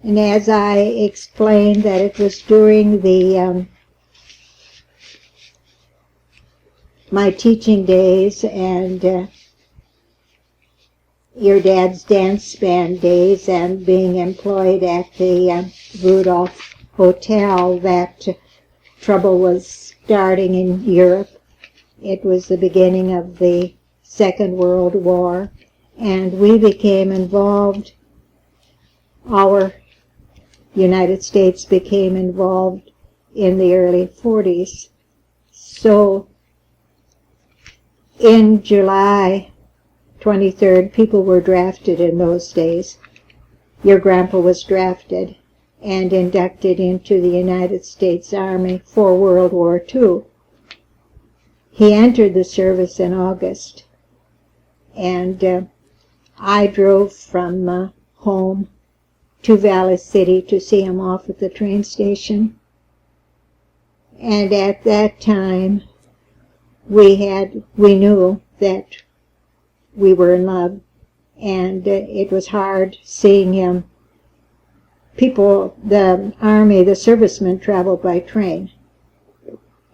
And as I explained that it was during the my teaching days and your dad's dance band days and being employed at the Rudolph Hotel, that trouble was starting in Europe. It was the beginning of the Second World War, and we became involved, our United States became involved in the early 40s. So in July 23rd, people were drafted in those days. Your grandpa was drafted and inducted into the United States Army for World War II. He entered the service in August, and I drove from home to Valley City to see him off at the train station. And at that time, we knew that we were in love, and it was hard seeing him. People, the Army, the servicemen traveled by train.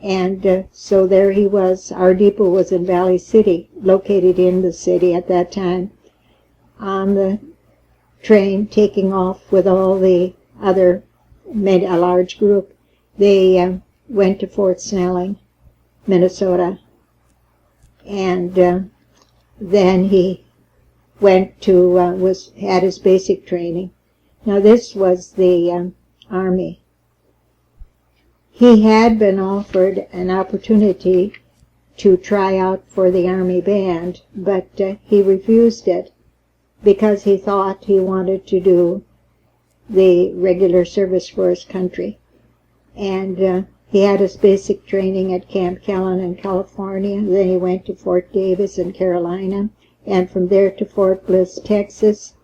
And so there he was. Our depot was in Valley City, located in the city at that time, on the train taking off with all the other, made a large group. They went to Fort Snelling, Minnesota, and then he went to, had his basic training. Now this was the Army. He had been offered an opportunity to try out for the Army band, but he refused it because he thought he wanted to do the regular service for his country. And he had his basic training at Camp Kellen in California. Then he went to Fort Davis in Carolina, and from there to Fort Bliss, Texas.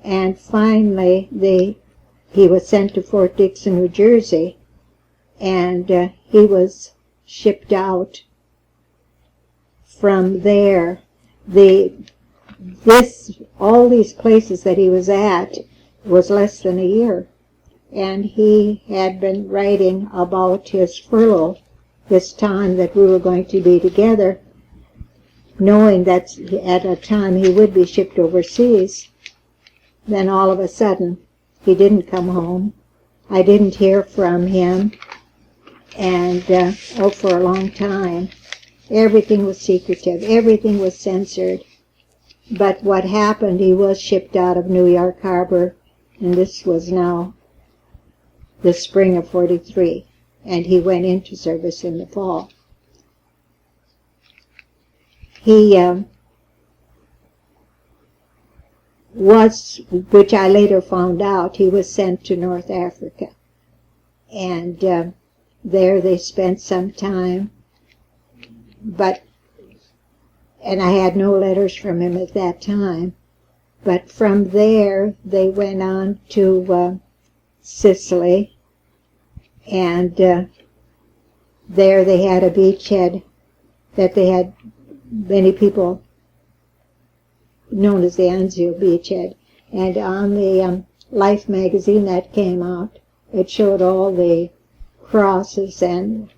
And finally, he was sent to Fort Dixon, New Jersey, and he was shipped out from there. All these places that he was at was less than a year, and he had been writing about his furlough, this time that we were going to be together, knowing that at a time he would be shipped overseas. Then all of a sudden, he didn't come home. I didn't hear from him, and for a long time. Everything was secretive. Everything was censored. But what happened, he was shipped out of New York Harbor, and this was now the spring of '43, and he went into service in the fall. He which I later found out, he was sent to North Africa. And there they spent some time, and I had no letters from him at that time. But from there, they went on to Sicily, and there they had a beachhead that they had many people known as the Anzio beachhead. And on the Life magazine that came out, it showed all the crosses and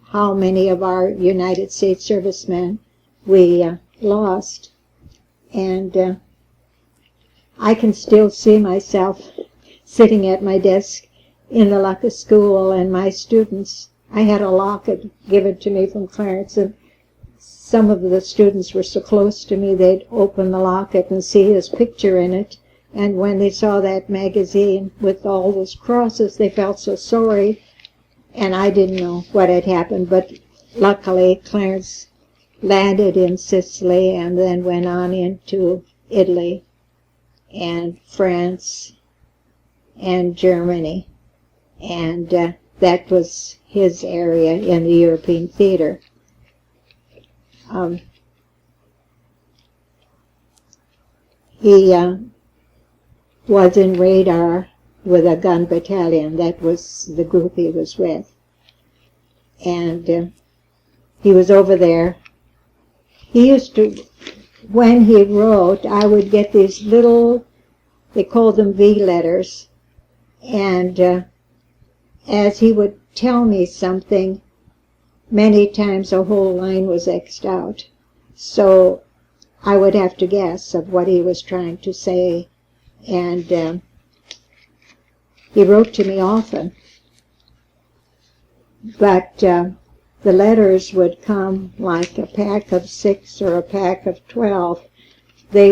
how many of our United States servicemen we lost. And I can still see myself sitting at my desk in the Lucca School, and my students, I had a locket given to me from Clarence, and some of the students were so close to me they'd open the locket and see his picture in it, and when they saw that magazine with all those crosses, they felt so sorry, and I didn't know what had happened. But luckily Clarence landed in Sicily and then went on into Italy and France and Germany, and that was his area in the European theater. He was in radar with a gun battalion. That was the group he was with. And he was over there. He used to, when he wrote, I would get these little, they called them V letters, And as he would tell me something, many times a whole line was X'd out. So I would have to guess of what he was trying to say. And he wrote to me often. But the letters would come like a pack of 6 or a pack of 12. He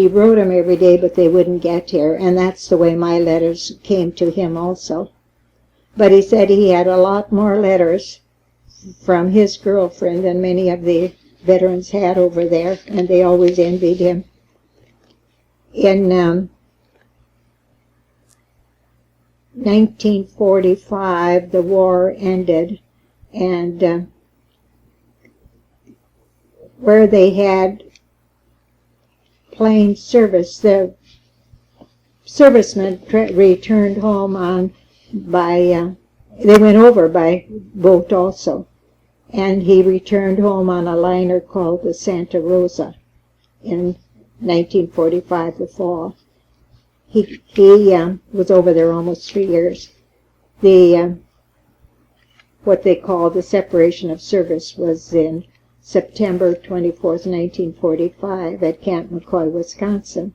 wrote them every day, but they wouldn't get here. And that's the way my letters came to him also. But he said he had a lot more letters from his girlfriend than many of the veterans had over there, and they always envied him. In 1945, the war ended, and where they had plain service, the servicemen returned home they went over by boat also, and he returned home on a liner called the Santa Rosa in 1945, the fall. He was over there almost 3 years. What they call the separation of service was in September 24th, 1945 at Camp McCoy, Wisconsin.